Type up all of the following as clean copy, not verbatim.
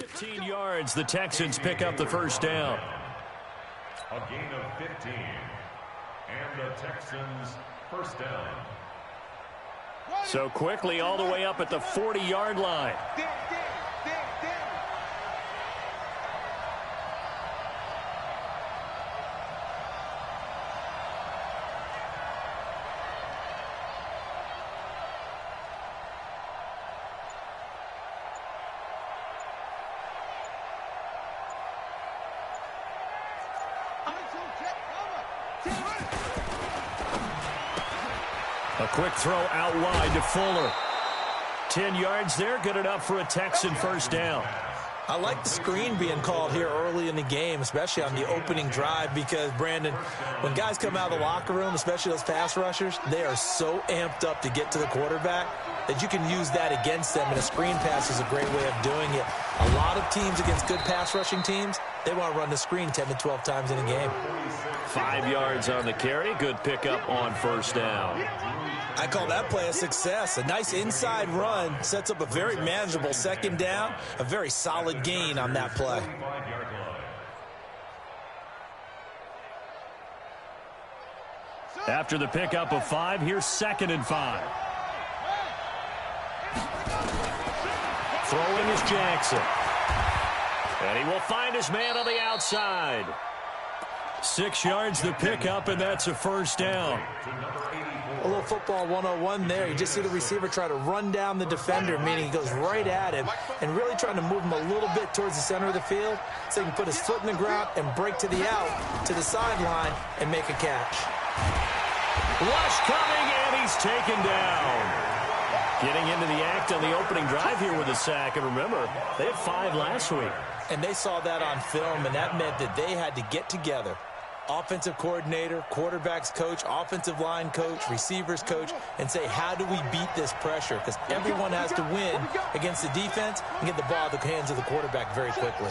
15 yards. The Texans pick up the first down. A gain of 15. And the Texans first down. So quickly all the way up at the 40-yard line. A quick throw out wide to Fuller. 10 yards there, good enough for a Texan first down. I like the screen being called here early in the game, especially on the opening drive, because, Brandon, when guys come out of the locker room, especially those pass rushers, they are so amped up to get to the quarterback that you can use that against them, and a screen pass is a great way of doing it. A lot of teams against good pass rushing teams, they want to run the screen 10 to 12 times in a game. 5 yards on the carry, good pickup on first down. I call that play a success. A nice inside run sets up a very manageable second down, a very solid gain on that play. After the pickup of 5, here's 2nd and 5. Throwing is Jackson. And he will find his man on the outside. 6 yards the pickup, and that's a first down. A little football 101 there. You just see the receiver try to run down the defender, meaning he goes right at him and really trying to move him a little bit towards the center of the field so he can put his foot in the ground and break to the out, to the sideline, and make a catch. Rush coming, and he's taken down. Getting into the act on the opening drive here with a sack. And remember, they had 5 last week. And they saw that on film, and that meant that they had to get together. Offensive coordinator, quarterback's coach, offensive line coach, receivers coach, and say, how do we beat this pressure? Because everyone has to win against the defense and get the ball in the hands of the quarterback very quickly.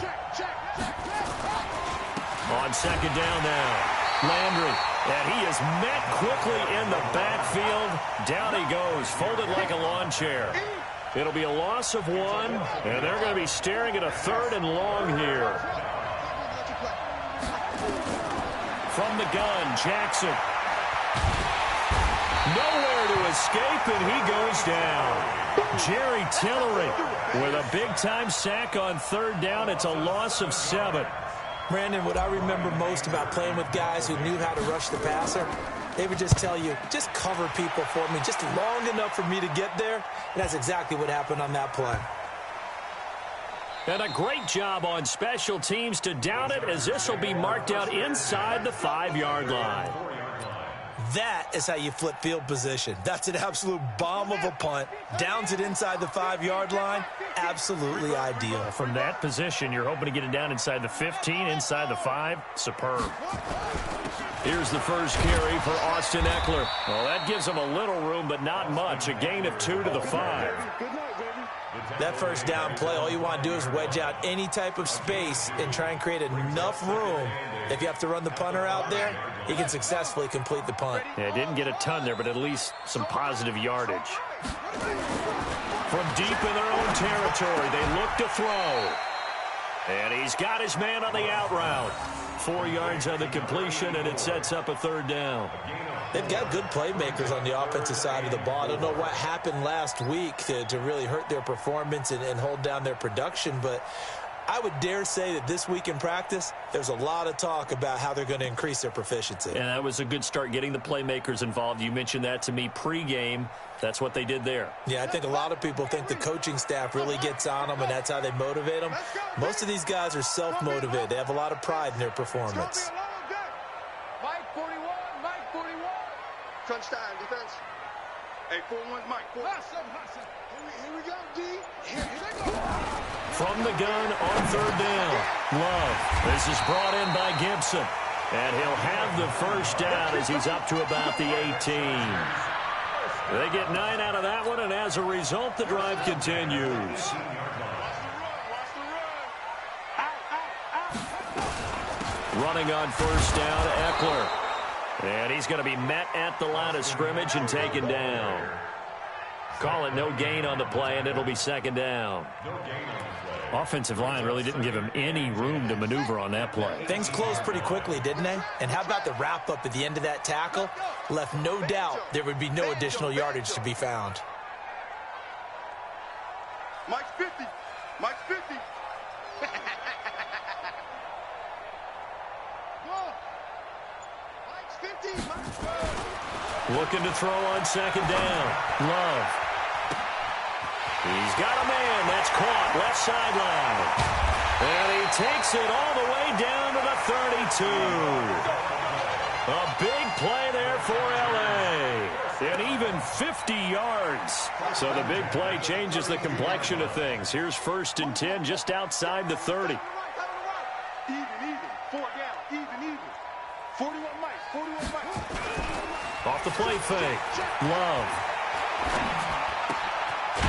On second down now, Landry, and he is met quickly in the backfield. Down he goes, folded like a lawn chair. It'll be a loss of 1, and they're going to be staring at a 3rd and long here. From the gun, Jackson. Nowhere to escape, and he goes down. Jerry Tillery with a big-time sack on 3rd down. It's a loss of 7. Brandon, what I remember most about playing with guys who knew how to rush the passer, they would just tell you, just cover people for me, just long enough for me to get there. And that's exactly what happened on that play. And a great job on special teams to down it, as this will be marked out inside the 5-yard line. That is how you flip field position. That's an absolute bomb of a punt. Downs it inside the 5-yard line. Absolutely ideal. From that position, you're hoping to get it down inside the 15, inside the 5. Superb. Here's the first carry for Austin Ekeler. Well, that gives him a little room, but not much. A gain of 2 to the 5. That first down play, all you want to do is wedge out any type of space and try and create enough room. If you have to run the punter out there, he can successfully complete the punt. Yeah, didn't get a ton there, but at least some positive yardage. From deep in their own territory, they look to throw. And he's got his man on the out route. 4 yards on the completion, and it sets up a 3rd down. They've got good playmakers on the offensive side of the ball. I don't know what happened last week to really hurt their performance and hold down their production, but I would dare say that this week in practice, there's a lot of talk about how they're going to increase their proficiency. And that was a good start, getting the playmakers involved. You mentioned that to me pregame. That's what they did there. Yeah, I think a lot of people think the coaching staff really gets on them, and that's how they motivate them. Most of these guys are self-motivated. They have a lot of pride in their performance. Mike 41, Mike 41. Crunch time, defense. Hey, 4-1, Mike. Here we go, D. Here they go. From the gun on 3rd down, Love. This is brought in by Gibson. And he'll have the first down as he's up to about the 18. They get 9 out of that one, and as a result, the drive continues. Running on first down, Ekeler. And he's going to be met at the line of scrimmage and taken down. Call it no gain on the play, and it'll be second down. Offensive line really didn't give him any room to maneuver on that play. Things closed pretty quickly, didn't they? And how about the wrap-up at the end of that tackle? Left no doubt there would be no additional yardage to be found. Mike's 50. Mike's 50. Mike's 50. Mike's 50. Looking to throw on second down. Love. He's got a man. That's caught. Left sideline. And he takes it all the way down to the 32. A big play there for L.A. And even 50 yards. So the big play changes the complexion of things. Here's 1st and 10 just outside the 30. Even. 4 down. Even. 41 Mike. 41 Mike. Off the play fake. Love.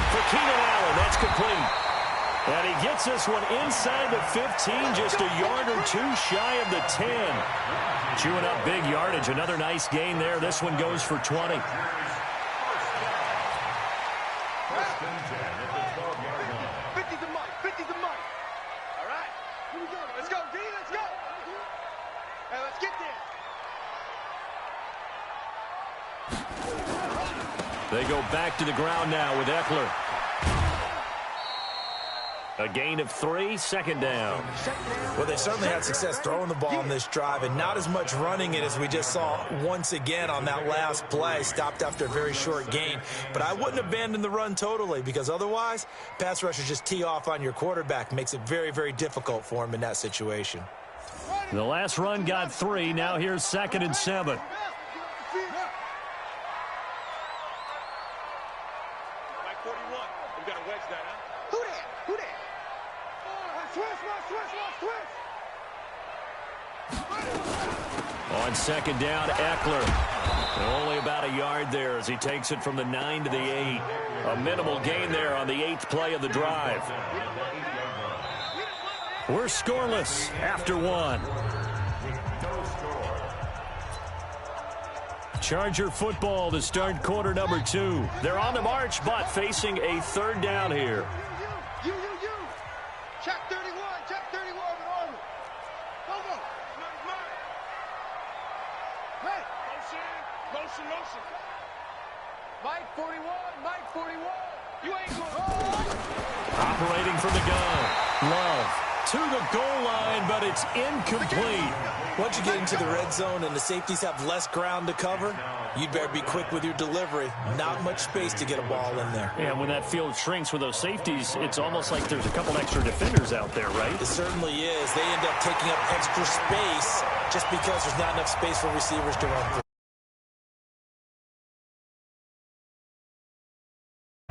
For Keenan Allen, that's complete. And he gets this one inside the 15, just a yard or two shy of the 10. Chewing up big yardage. Another nice gain there. This one goes for 20. 1st and 10 at the 12-yard line. 50 to Mike. 50 to Mike. All right. Here we go. Let's go, D. Let's go. Hey, let's get there. They go back to the ground now with Eckler. A gain of 3, second down. Well, they certainly had success throwing the ball on this drive, and not as much running it as we just saw once again on that last play. Stopped after a very short gain. But I wouldn't abandon the run totally, because otherwise, pass rushers just tee off on your quarterback. Makes it very, very difficult for him in that situation. The last run got 3. Now here's 2nd and 7. Mike 41. We got to wedge that, huh? Who that? Who that? On second down, Eckler. Only about a yard there as he takes it from the 9 to the 8. A minimal gain there on the 8th play of the drive. We're scoreless after 1. Charger football to start quarter number 2. They're on the march, but facing a 3rd down here. You. Check 31 with Arnold. Go. Hey. Motion. Mike 41. You ain't going. Operating from the gun. Love to the goal line, but it's incomplete. Once you get into the red zone and the safeties have less ground to cover, you'd better be quick with your delivery. Not much space to get a ball in there. Yeah, when that field shrinks with those safeties, it's almost like there's a couple extra defenders out there, right? It certainly is. They end up taking up extra space just because there's not enough space for receivers to run through.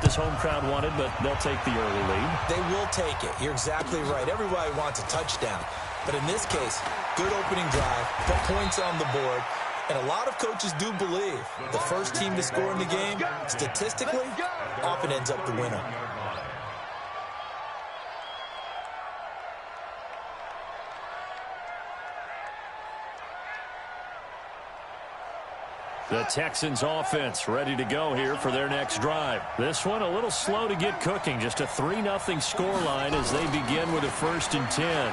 This home crowd wanted, but they'll take the early lead. They will take it. You're exactly right. Everybody wants a touchdown. But in this case, good opening drive, put points on the board, and a lot of coaches do believe the first team to score in the game, statistically, often ends up the winner. The Texans offense ready to go here for their next drive. This one a little slow to get cooking. Just a 3-0 scoreline as they begin with a 1st and 10.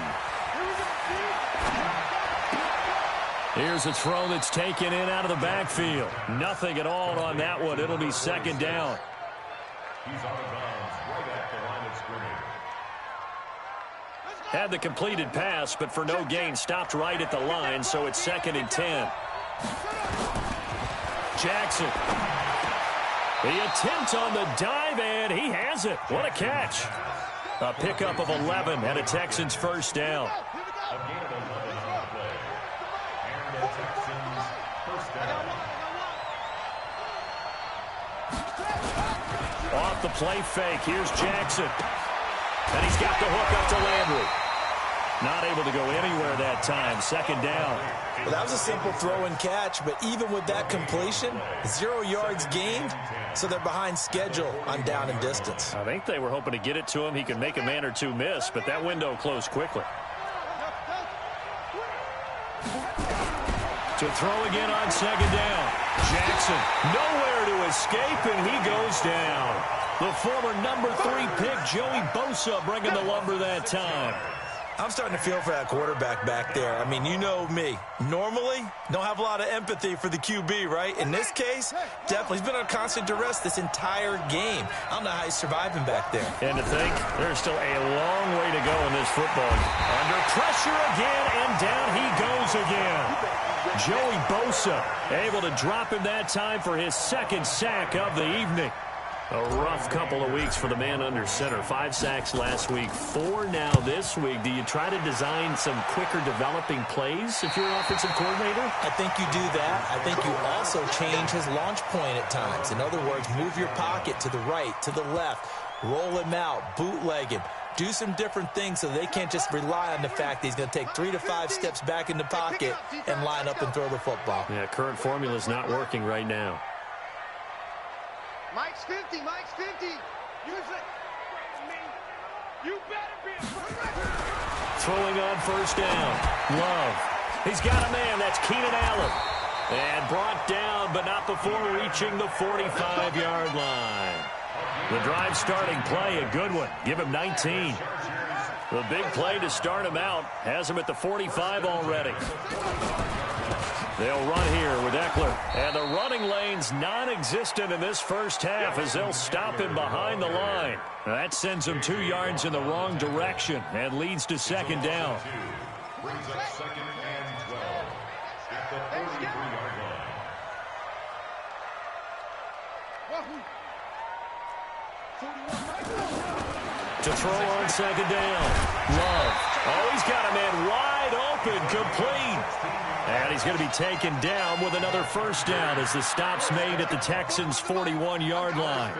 Here's a throw that's taken in out of the backfield. Nothing at all on that one. It'll be second down. He's out of bounds right at the line of scrimmage. Had the completed pass, but for no gain, stopped right at the line, so it's 2nd and 10. Jackson. The attempt on the dive, and he has it. What a catch. A pickup of 11 and a Texans first down. A gain of 11 on the play. And the Texans first down. Off the play fake, here's Jackson. And he's got the hook up to Landry. Not able to go anywhere that time. Second down. Well, that was a simple throw and catch, but even with that completion, 0 yards gained, so they're behind schedule on down and distance. I think they were hoping to get it to him. He could make a man or two miss, but that window closed quickly. To throw again on second down. Jackson nowhere to escape, and he goes down. The former number 3 pick, Joey Bosa, bringing the lumber that time. I'm starting to feel for that quarterback back there. I mean, you know me. Normally, don't have a lot of empathy for the QB, right? In this case, definitely. He's been on constant duress this entire game. I don't know how he's surviving back there. And to think, there's still a long way to go in this football. Under pressure again, and down he goes again. Joey Bosa able to drop him that time for his second sack of the evening. A rough couple of weeks for the man under center. 5 sacks last week, 4 now this week. Do you try to design some quicker developing plays if you're an offensive coordinator? I think you do that. I think you also change his launch point at times. In other words, move your pocket to the right, to the left, roll him out, bootleg him. Do some different things so they can't just rely on the fact that he's going to take 3 to 5 steps back in the pocket and line up and throw the football. Yeah, current formula is not working right now. Mike's 50, Mike's 50. Use it. You better be throwing on first down. Love. He's got a man. That's Keenan Allen. And brought down, but not before reaching the 45-yard line. The drive starting play, a good one. Give him 19. The big play to start him out has him at the 45 already. They'll run here with Eckler. And the running lane's non-existent in this first half as they'll stop him behind the line. That sends him 2 yards in the wrong direction and leads to second down. Brings up second and 12 at the 43-yard line. To throw on second down. Love. Oh, he's got a man wide open, complete. And he's going to be taken down with another first down as the stop's made at the Texans' 41-yard line.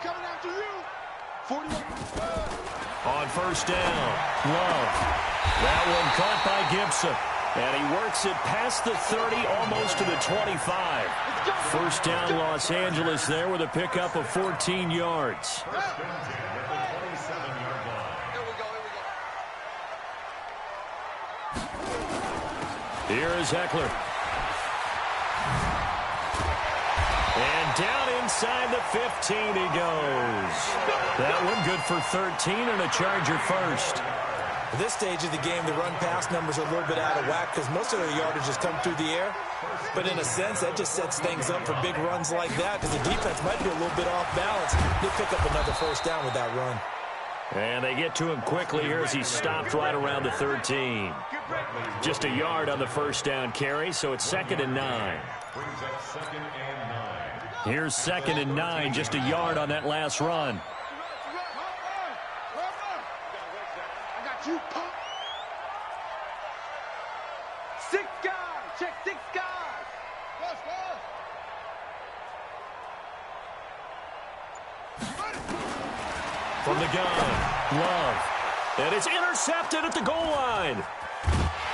coming after you. 41. On first down, Love. That one caught by Gibson. And he works it past the 30, almost to the 25. First down, Los Angeles there with a pickup of 14 yards. Here's Eckler. And down inside the 15 he goes. That one good for 13 and a Charger first. At this stage of the game, the run-pass numbers are a little bit out of whack because most of their yardage has come through the air. But in a sense, that just sets things up for big runs like that because the defense might be a little bit off balance. They pick up another first down with that run. And they get to him quickly here as he stopped right around the 13. Just a yard on the first down carry, so it's 2nd and 9. Brings up 2nd and 9. Here's 2nd and 9, just a yard on that last run. I got you, punk. 6 guys. Check 6 guys. From the gun, Love. And it's intercepted at the goal line.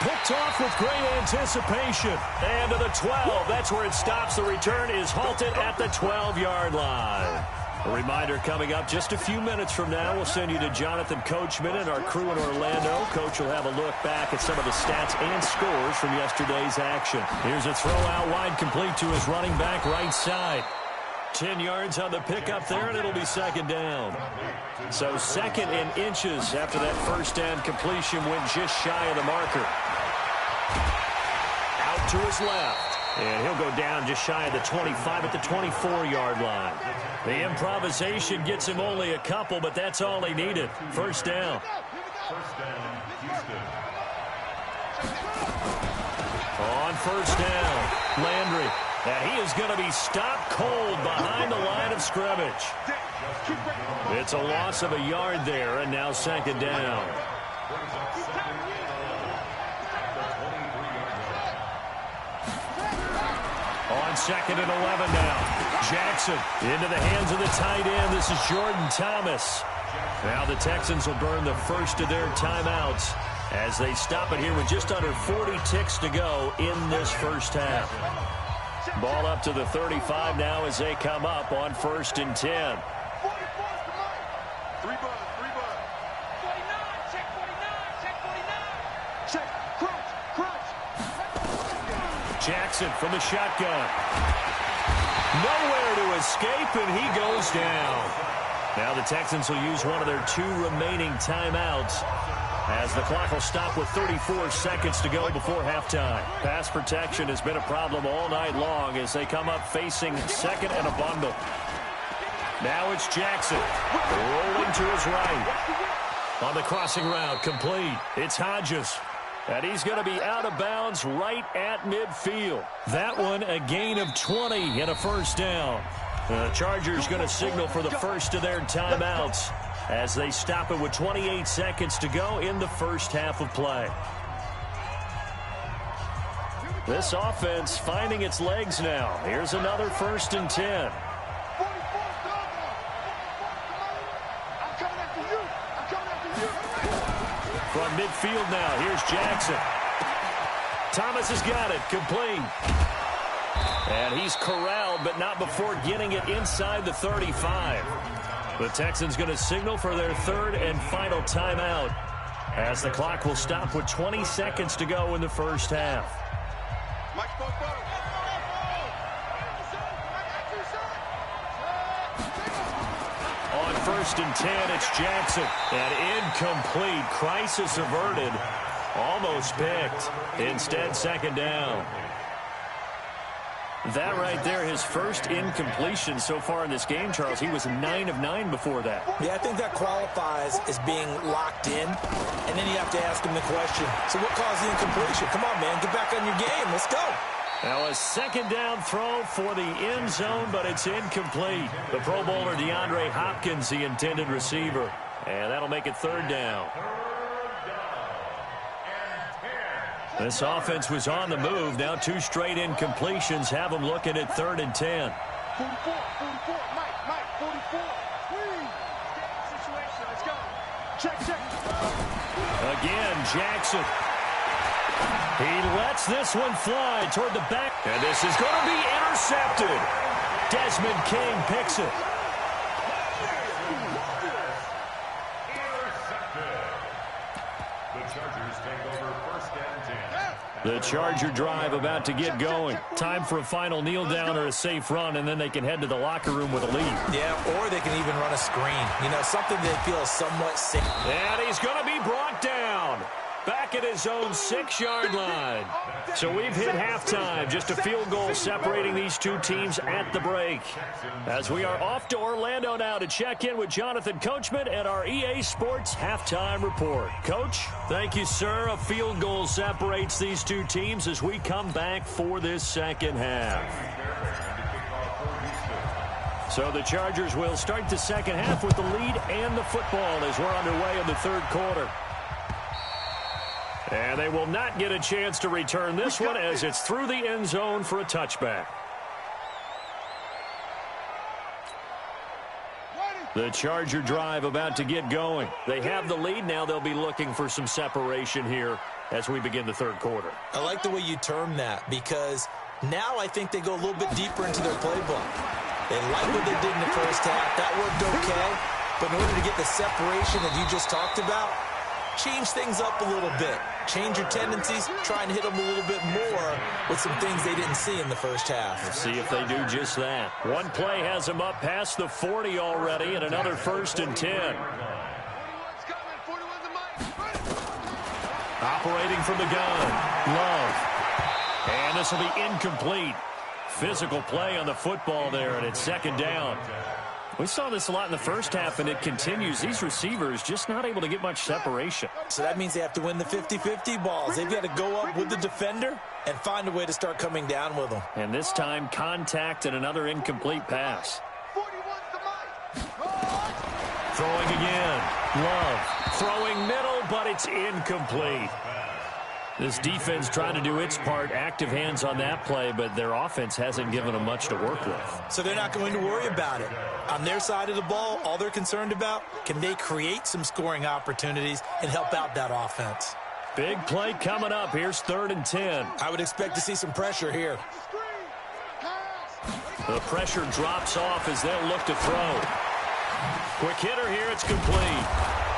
Picked off with great anticipation. And to the 12. That's where it stops. The return is halted at the 12-yard line. A reminder coming up just a few minutes from now. We'll send you to Jonathan Coachman and our crew in Orlando. Coach will have a look back at some of the stats and scores from yesterday's action. Here's a throw out wide, complete to his running back right side. 10 yards on the pickup there, and it'll be 2nd down. So 2nd and inches after that first down completion went just shy of the marker. Out to his left. And he'll go down just shy of the 25 at the 24-yard line. The improvisation gets him only a couple, but that's all he needed. First down. First down, Houston. On first down, Landry. And he is going to be stopped cold behind the line of scrimmage. It's a loss of a yard there, and now 2nd down. Brings up 2nd and 11 at the 23-yard line. On 2nd and 11 now. Jackson into the hands of the tight end. This is Jordan Thomas. Now the Texans will burn the first of their timeouts as they stop it here with just under 40 ticks to go in this first half. Ball up to the 35 now as they come up on 1st and 10. 44 to Mike. 3 bud, 3 bud. 49, check 49, check 49. Check, crunch. Jackson from the shotgun. Nowhere to escape, and he goes down. Now the Texans will use one of their 2 remaining timeouts as the clock will stop with 34 seconds to go before halftime. Pass protection has been a problem all night long as they come up facing second and a bundle. Now it's Jackson rolling to his right. On the crossing route, complete. It's Hodges. And he's going to be out of bounds right at midfield. That one a gain of 20 and a first down. The Chargers going to signal for the first of their timeouts as they stop it with 28 seconds to go in the first half of play. This offense finding its legs now. Here's another 1st and 10. From midfield now, here's Jackson. Thomas has got it, complete. And he's corralled, but not before getting it inside the 35. The Texans going to signal for their 3rd and final timeout as the clock will stop with 20 seconds to go in the first half. On 1st and 10, it's Jackson. And incomplete. Crisis averted. Almost picked. Instead, 2nd down. That right there, his first incompletion so far in this game, Charles. He was 9 of 9 before that. Yeah, I think that qualifies as being locked in. And then you have to ask him the question, so what caused the incompletion? Come on, man, get back on your game. Let's go. Now a 2nd down throw for the end zone, but it's incomplete. The Pro Bowler DeAndre Hopkins, the intended receiver. And that'll make it 3rd down. This offense was on the move. Now 2 straight incompletions have them looking at 3rd and 10. 44, Mike, 44. Situation, let's go. Check. Again, Jackson. He lets this one fly toward the back. And this is going to be intercepted. Desmond King picks it. The Charger drive about to get going. Time for a final kneel down or a safe run, and then they can head to the locker room with a lead. Yeah, or they can even run a screen. You know, something they feel somewhat safe. And he's going to be brought down. Back at his own 6-yard line. So we've hit halftime. Just a field goal separating these 2 teams at the break. As we are off to Orlando now to check in with Jonathan Coachman and our EA Sports Halftime Report. Coach? Thank you, sir. A field goal separates these 2 teams as we come back for this second half. So the Chargers will start the second half with the lead and the football as we're underway in the 3rd quarter. And they will not get a chance to return this one as it's through the end zone for a touchback. The Charger drive about to get going. They have the lead. Now they'll be looking for some separation here as we begin the 3rd quarter. I like the way you term that because now I think they go a little bit deeper into their playbook. They like what they did in the first half. That worked okay. But in order to get the separation that you just talked about, change things up a little bit. Change your tendencies, try and hit them a little bit more with some things they didn't see in the first half. Let's see if they do just that. One play has them up past the 40 already, and another 1st and 10. Operating from the gun, Love. And this will be incomplete. Physical play on the football there, and it's 2nd down. We saw this a lot in the first half, and it continues. These receivers just not able to get much separation. So that means they have to win the 50-50 balls. They've got to go up with the defender and find a way to start coming down with them. And this time, contact and another incomplete pass. Throwing again. Love. Throwing middle, but it's incomplete. This defense trying to do its part, active hands on that play, but their offense hasn't given them much to work with. So they're not going to worry about it. On their side of the ball, all they're concerned about, can they create some scoring opportunities and help out that offense? Big play coming up. Here's 3rd and 10. I would expect to see some pressure here. The pressure drops off as they'll look to throw. Quick hitter here, it's complete.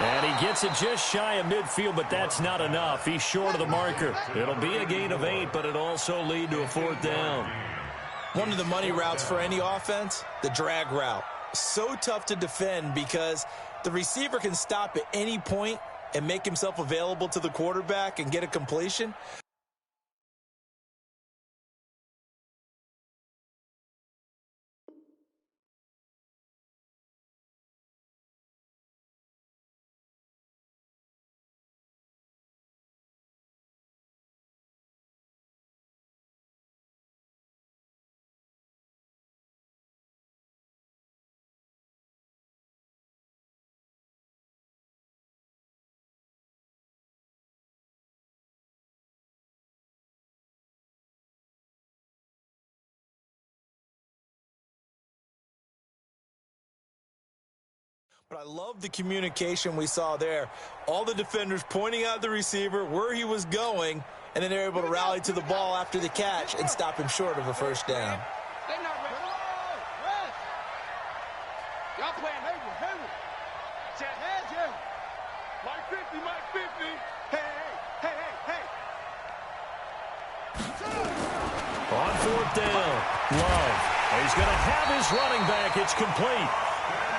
And he gets it just shy of midfield, but that's not enough. He's short of the marker. It'll be a gain of 8, but it'll also lead to a 4th down. One of the money routes for any offense, the drag route. So tough to defend because the receiver can stop at any point and make himself available to the quarterback and get a completion. But I love the communication we saw there. All the defenders pointing out the receiver, where he was going, and then they're able to rally to the ball after the catch and stop him short of a first down. They're not ready. Y'all playing Hayward. Check hands, yeah. Mike 50, Mike 50. Hey. On fourth down, Love. He's going to have his running back. It's complete.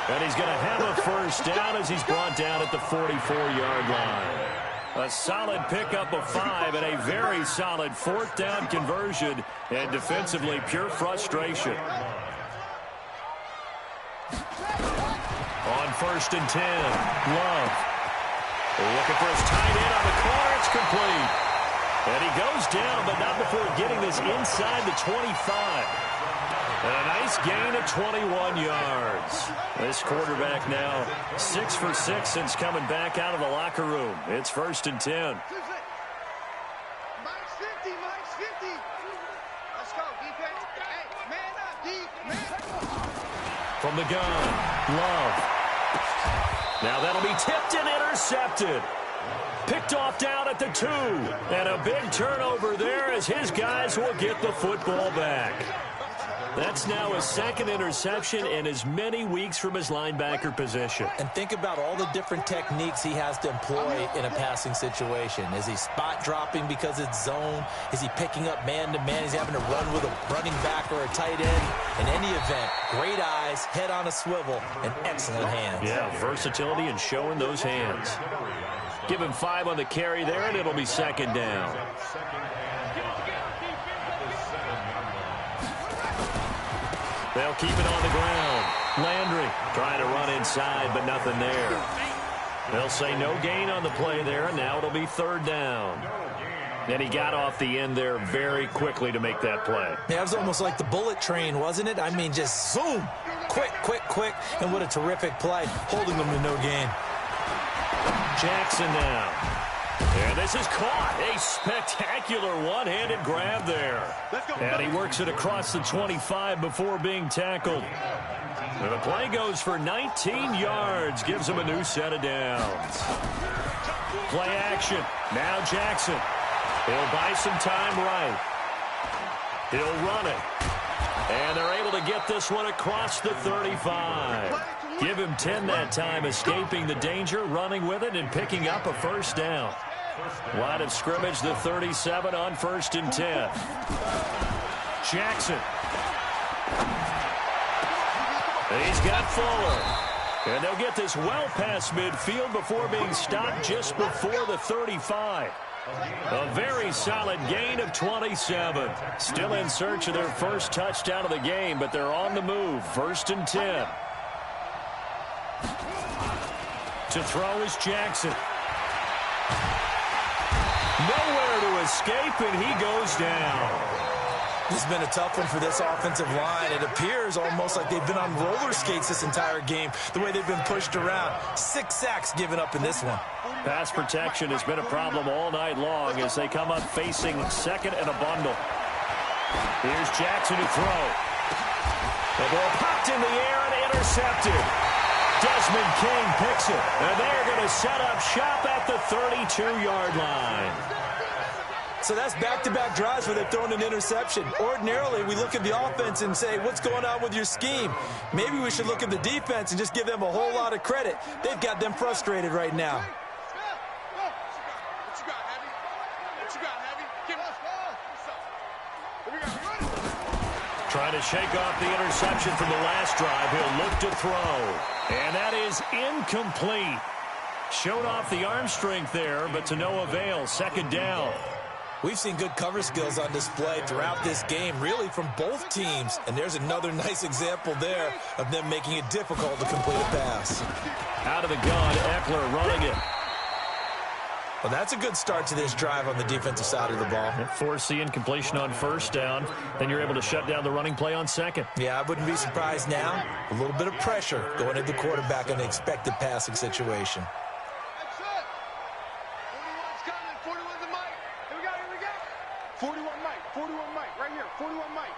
And he's going to have a first down as he's brought down at the 44-yard line. A solid pickup of 5 and a very solid fourth down conversion, and defensively pure frustration. On first and 10, Love. Looking for his tight end on the corner. It's complete. And he goes down, but not before getting this inside the 25. And a nice gain of 21 yards. This quarterback now 6 for 6 since coming back out of the locker room. It's first and 10. Mike's 50. Let's go, defense. Hey, man up, defense. From the gun, Love. Now that'll be tipped and intercepted. Picked off down at the 2. And a big turnover there as his guys will get the football back. That's now his second interception in as many weeks from his linebacker position. And think about all the different techniques he has to employ in a passing situation. Is he spot dropping because it's zone? Is he picking up man-to-man? He's having to run with a running back or a tight end. In any event, great eyes, head on a swivel, and excellent hands. Yeah, versatility and showing those hands. Give him 5 on the carry there, and it'll be second down. They'll keep it on the ground. Landry trying to run inside, but nothing there. They'll say no gain on the play there, and now it'll be third down. And he got off the end there very quickly to make that play. Yeah, it was almost like the bullet train, wasn't it? I mean, just zoom. Quick. And what a terrific play, holding them to no gain. Jackson now. And this is caught. A spectacular one-handed grab there. And he works it across the 25 before being tackled. And the play goes for 19 yards. Gives him a new set of downs. Play action. Now Jackson. He'll buy some time right. He'll run it. And they're able to get this one across the 35. Give him 10 that time, escaping the danger, running with it, and picking up a first down. Line of scrimmage, the 37 on first and 10. Jackson. He's got Fuller. And they'll get this well past midfield before being stopped just before the 35. A very solid gain of 27. Still in search of their first touchdown of the game, but they're on the move. First and 10. To throw is Jackson. Nowhere to escape, and he goes down. This has been a tough one for this offensive line. It appears almost like they've been on roller skates this entire game, the way they've been pushed around. 6 sacks given up in this one. Pass protection has been a problem all night long as they come up facing second and a bundle. Here's Jackson to throw. The ball popped in the air and intercepted. Desmond King picks it, and they're going to set up shop at the 32-yard line. So that's back-to-back drives where they've thrown an interception. Ordinarily, we look at the offense and say, what's going on with your scheme? Maybe we should look at the defense and just give them a whole lot of credit. They've got them frustrated right now. Trying Trying to shake off the interception from the last drive. He'll look to throw. And that is incomplete. Showed off the arm strength there, but to no avail. Second down. We've seen good cover skills on display throughout this game, really from both teams. And there's another nice example there of them making it difficult to complete a pass. Out of the gun, Ekeler running it. Well, that's a good start to this drive on the defensive side of the ball. Force the incompletion on first down. Then you're able to shut down the running play on second. Yeah, I wouldn't be surprised now. A little bit of pressure going into the quarterback in an expected passing situation. That's it. 41's coming. 41's the mic. Here we go. Here we go. 41 Mike. 41 Mike. Right here. 41 Mike.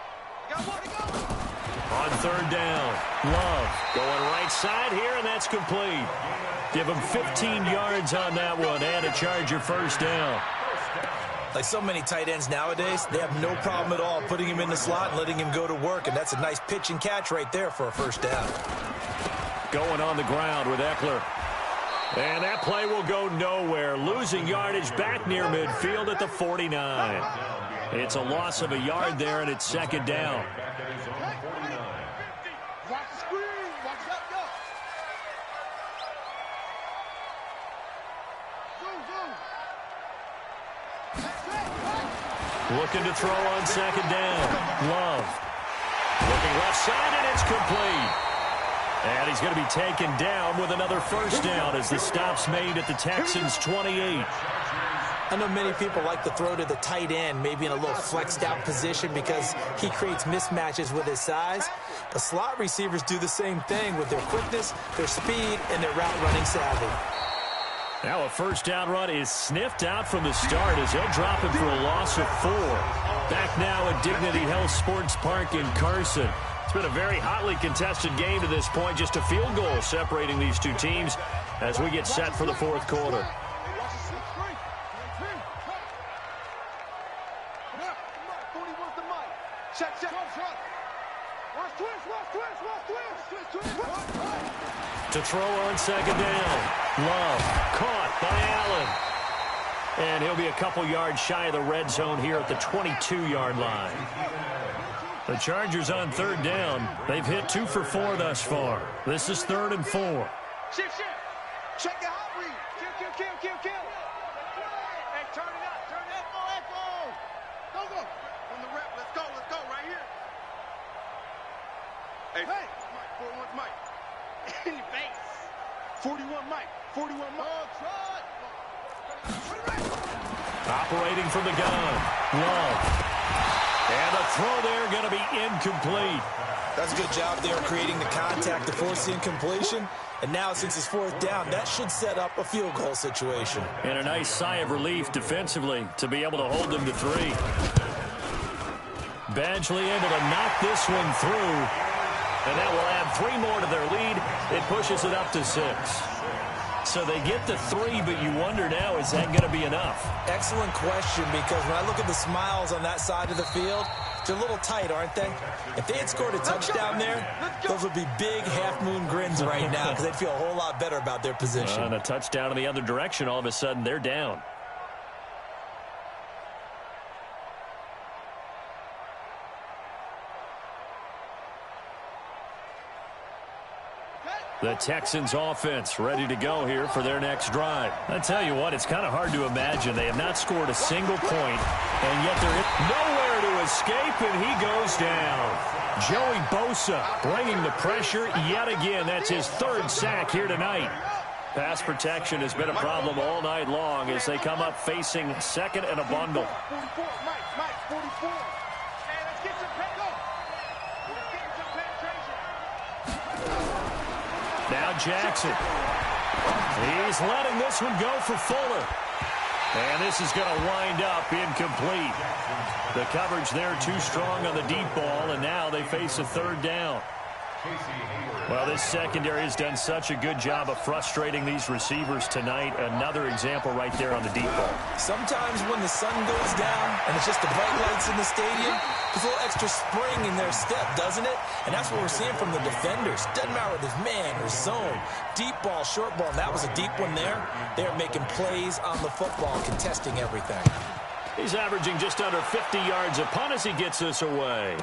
You got one to go. On third down, Love going right side here, and that's complete. Give him 15 yards on that one and a Charger first down. Like so many tight ends nowadays, they have no problem at all putting him in the slot and letting him go to work, and that's a nice pitch and catch right there for a first down. Going on the ground with Ekeler. And that play will go nowhere. Losing yardage back near midfield at the 49. It's a loss of a yard there, and it's second down. Watch the screen. Watch that go. Looking to throw on second down. Love. Looking left side, and it's complete. And he's going to be taken down with another first down as the stop's made at the Texans' 28. I know many people like to throw to the tight end, maybe in a little flexed out position because he creates mismatches with his size. The slot receivers do the same thing with their quickness, their speed, and their route running savvy. Now a first down run is sniffed out from the start as he'll drop him for a loss of 4. Back now at Dignity Health Sports Park in Carson. It's been a very hotly contested game to this point. Just a field goal separating these two teams as we get set for the fourth quarter. To throw on second down. Love caught by Allen. And he'll be a couple yards shy of the red zone here at the 22-yard line. The Chargers on third down. They've hit 2 for 4 thus far. This is 3rd and 4. Shift. Check the hot read. Kill. Hey, turn it up. Go. From the rep. Let's go. Right here. Hey. Mike. 41's Mike. In your face. 41 Mike. 41 Mike. Operating from the gun. Love. And the throw there going to be incomplete. That's a good job there creating the contact to force the incompletion. And now, since it's 4th down, that should set up a field goal situation. And a nice sigh of relief defensively to be able to hold them to 3. Badgley able to knock this one through. And that will add 3 more to their lead. It pushes it up to 6. So they get to 3, but you wonder now, is that going to be enough? Excellent question, because when I look at the smiles on that side of the field, they're a little tight, aren't they? If they had scored a touchdown there, those would be big half-moon grins right now because they'd feel a whole lot better about their position. And a touchdown in the other direction, all of a sudden they're down. The Texans offense ready to go here for their next drive. I tell you what, it's kind of hard to imagine. They have not scored a single point, and yet they're nowhere to escape, and he goes down. Joey Bosa bringing the pressure yet again. That's his 3rd sack here tonight. Pass protection has been a problem all night long as they come up facing second and a bundle. 44, Mike, 44. Hey, let's get some penetration. Now Jackson. He's letting this one go for Fuller. And this is going to wind up incomplete. The coverage there too strong on the deep ball, and now they face a 3rd down. Well, this secondary has done such a good job of frustrating these receivers tonight. Another example right there on the deep ball. Sometimes when the sun goes down and it's just the bright lights in the stadium, there's a little extra spring in their step, doesn't it? And that's what we're seeing from the defenders. Doesn't matter whether it's man or zone, deep ball, short ball. And that was a deep one there. They're making plays on the football, contesting everything. He's averaging just under 50 yards a punt as he gets this away.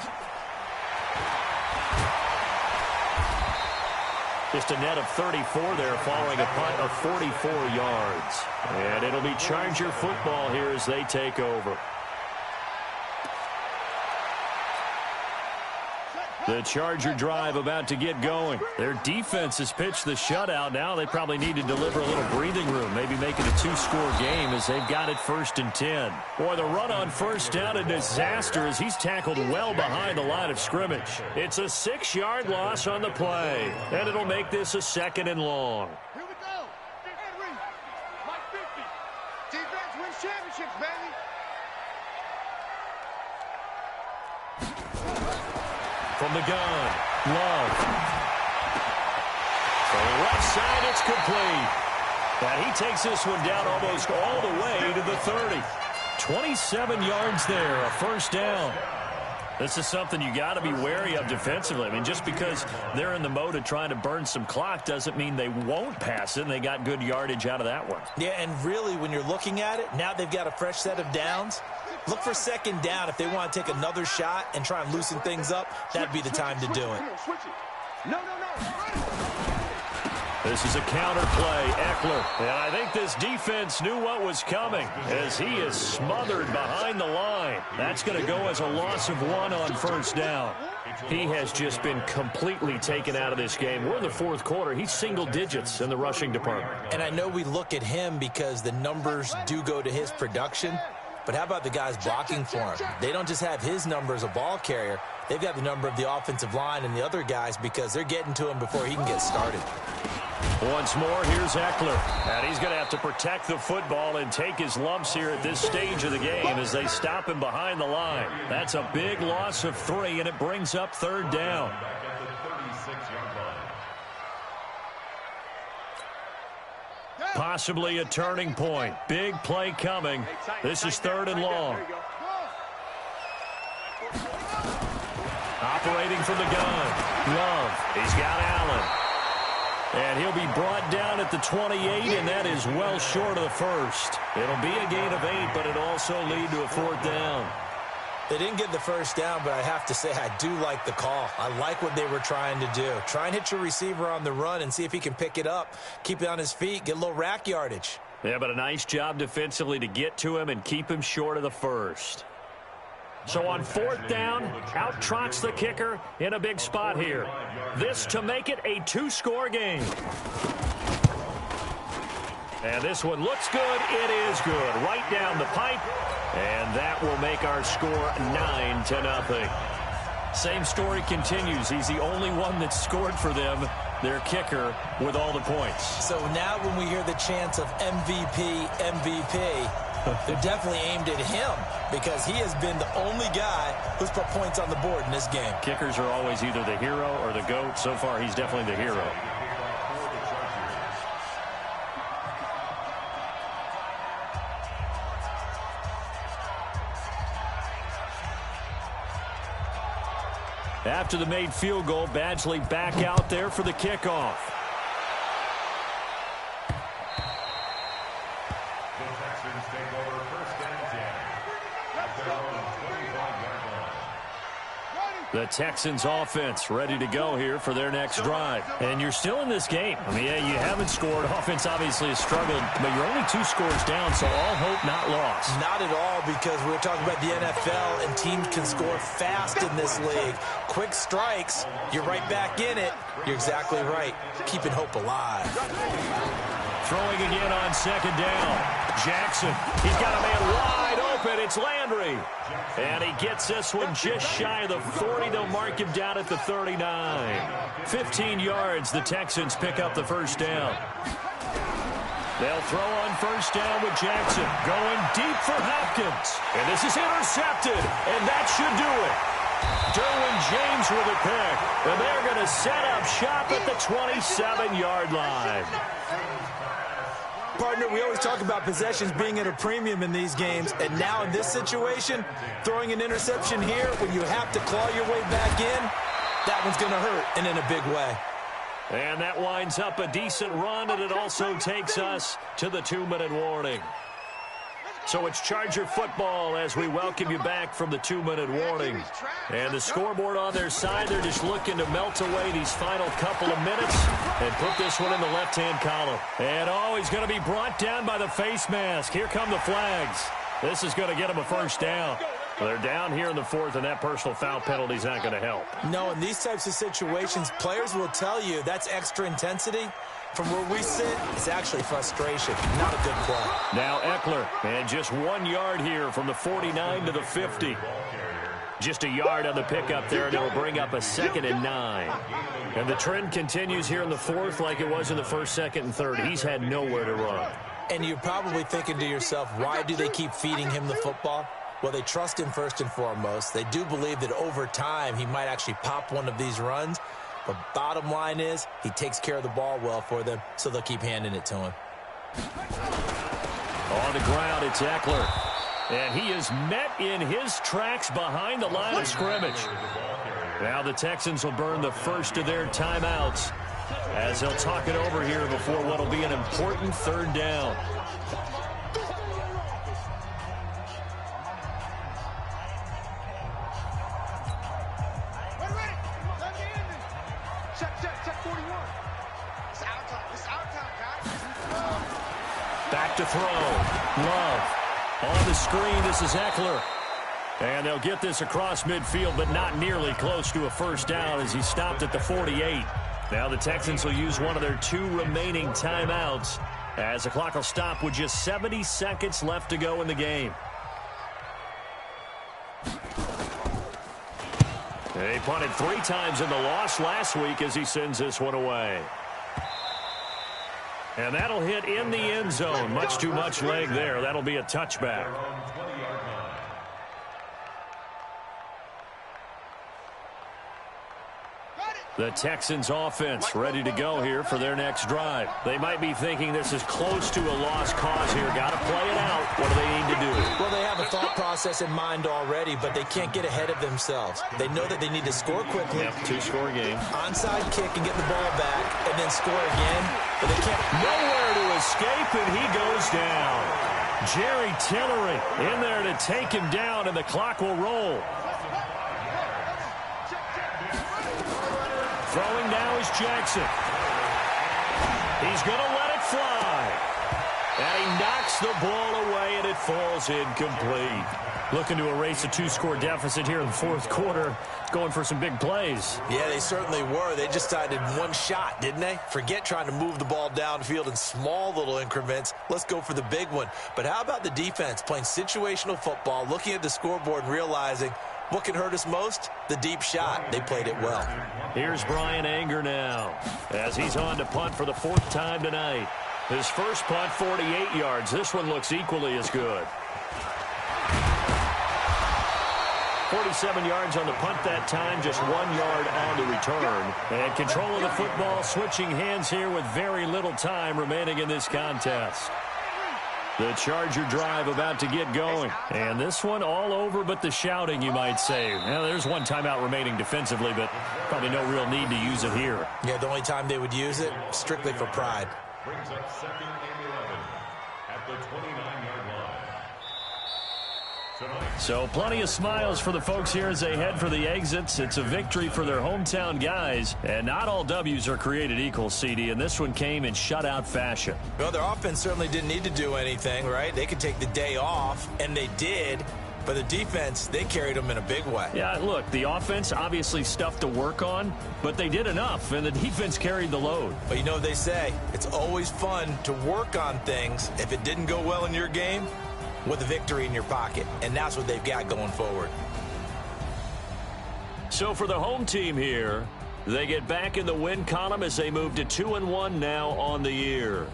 Just a net of 34 there following a punt of 44 yards. And it'll be Charger football here as they take over. The Charger drive about to get going. Their defense has pitched the shutout. Now they probably need to deliver a little breathing room, maybe make it a two-score game as they've got it 1st and 10. Boy, the run on 1st down, a disaster as he's tackled well behind the line of scrimmage. It's a 6-yard loss on the play, and it'll make this a 2nd and long. Here we go. Henry, Mike 50. Defense wins championships, baby. From the gun, Love. From the left side, it's complete. And he takes this one down almost all the way to the 30. 27 yards there, a 1st down. This is something you got to be wary of defensively. I mean, just because they're in the mode of trying to burn some clock doesn't mean they won't pass it, and they got good yardage out of that one. Yeah, and really, when you're looking at it, now they've got a fresh set of downs. Look for 2nd down if they want to take another shot and try and loosen things up. That'd be the time to do it. No. This is a counter play, Eckler. And I think this defense knew what was coming as he is smothered behind the line. That's going to go as a loss of 1 on 1st down. He has just been completely taken out of this game. We're in the 4th quarter. He's single digits in the rushing department. And I know we look at him because the numbers do go to his production. But how about the guys blocking for him? They don't just have his number as a ball carrier. They've got the number of the offensive line and the other guys because they're getting to him before he can get started. Once more, here's Eckler. And he's going to have to protect the football and take his lumps here at this stage of the game as they stop him behind the line. That's a big loss of 3, and it brings up 3rd down. Possibly a turning point. Big play coming. This is 3rd and long. Operating from the gun. Love. He's got Allen. And he'll be brought down at the 28, and that is well short of the 1st. It'll be a gain of 8, but it'll also lead to a 4th down. They didn't get the 1st down, but I have to say I do like the call. I like what they were trying to do. Try and hit your receiver on the run and see if he can pick it up, keep it on his feet, get a little rack yardage. Yeah, but a nice job defensively to get to him and keep him short of the 1st. So on 4th down, out trots the kicker in a big spot here. This to make it a 2-score game. And this one looks good. It is good. Right down the pipe. And that will make our score 9-0. Same story continues. He's the only one that scored for them, their kicker, with all the points. So now when we hear the chants of MVP, they're definitely aimed at him because he has been the only guy who's put points on the board in this game. Kickers are always either the hero or the GOAT. So far, he's definitely the hero. After the made field goal, Badgley back out there for the kickoff. The Texans take over 1st and 10 at their own 25-yard line. The Texans offense ready to go here for their next drive. And you're still in this game. I mean, yeah, you haven't scored. Offense obviously has struggled, but you're only 2 scores down, so all hope not lost. Not at all, because we're talking about the NFL, and teams can score fast in this league. Quick strikes, you're right back in it. You're exactly right. Keeping hope alive. Throwing again on 2nd down. Jackson, he's got a man wide open. It's Landry. And he gets this one just shy of the 40. They'll mark him down at the 39. 15 yards. The Texans pick up the 1st down. They'll throw on 1st down with Jackson. Going deep for Hopkins. And this is intercepted. And that should do it. Derwin James with a pick. And they're going to set up shop at the 27-yard line. Partner, we always talk about possessions being at a premium in these games, and now in this situation, throwing an interception here when you have to claw your way back in, that one's going to hurt, and in a big way. And that winds up a decent run, and it also takes us to the 2-minute warning. So it's Charger football as we welcome you back from the 2-minute warning. And the scoreboard on their side, they're just looking to melt away these final couple of minutes and put this one in the left-hand column. And, he's going to be brought down by the face mask. Here come the flags. This is going to get them a first down. They're down here in the 4th, and that personal foul penalty is not going to help. No, in these types of situations, players will tell you that's extra intensity. From where we sit, it's actually frustration. Not a good play. Now Eckler, and just 1 yard here from the 49 to the 50. Just a yard on the pickup there, and it'll bring up a 2nd and 9. And the trend continues here in the 4th like it was in the 1st, 2nd, and 3rd. He's had nowhere to run. And you're probably thinking to yourself, why do they keep feeding him the football? Well, they trust him first and foremost. They do believe that over time he might actually pop one of these runs. But bottom line is, he takes care of the ball well for them, so they'll keep handing it to him. On the ground, it's Eckler. And he is met in his tracks behind the line of scrimmage. Now the Texans will burn the first of their timeouts as they'll talk it over here before what will be an important 3rd down. Back to throw. Love. On the screen, this is Eckler. And they'll get this across midfield, but not nearly close to a first down as he stopped at the 48. Now the Texans will use one of their 2 remaining timeouts as the clock will stop with just 70 seconds left to go in the game. He punted 3 times in the loss last week as he sends this one away. And that'll hit in the end zone. Much too much leg there. That'll be a touchback. The Texans offense ready to go here for their next drive. They might be thinking this is close to a lost cause here. Got to play it out. What do they need to do? Well, they have a thought process in mind already, but they can't get ahead of themselves. They know that they need to score quickly. Yep, 2-score game. Onside kick and get the ball back, and then score again. But they can't. Nowhere to escape, and he goes down. Jerry Tillery in there to take him down, and the clock will roll. Throwing now is Jackson. He's going to let it fly. And he knocks the ball away, and it falls incomplete. Looking to erase a 2-score deficit here in the 4th quarter. Going for some big plays. Yeah, they certainly were. They just decided one shot, didn't they? Forget trying to move the ball downfield in small little increments. Let's go for the big one. But how about the defense playing situational football, looking at the scoreboard and realizing what can hurt us most? The deep shot. They played it well. Here's Brian Anger now as he's on to punt for the 4th time tonight. His first punt, 48 yards. This one looks equally as good. 47 yards on the punt that time, just 1 yard on the return. And control of the football, switching hands here with very little time remaining in this contest. The Charger drive about to get going. And this one all over but the shouting, you might say. Now, there's one timeout remaining defensively, but probably no real need to use it here. Yeah, the only time they would use it, strictly for pride. Brings up 2nd and 11 at the 29-yard line. So plenty of smiles for the folks here as they head for the exits. It's a victory for their hometown guys. And not all W's are created equal, CD. And this one came in shutout fashion. Well, their offense certainly didn't need to do anything, right? They could take the day off, and they did. But the defense, they carried them in a big way. Yeah, look, the offense, obviously stuff to work on, but they did enough, and the defense carried the load. But you know what they say, it's always fun to work on things if it didn't go well in your game with a victory in your pocket, and that's what they've got going forward. So for the home team here, they get back in the win column as they move to 2-1 now on the year.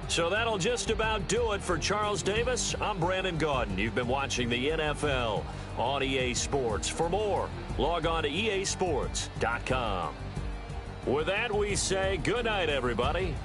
So that'll just about do it for Charles Davis. I'm Brandon Gaudin. You've been watching the NFL on EA Sports. For more, log on to easports.com. With that, we say good night, everybody.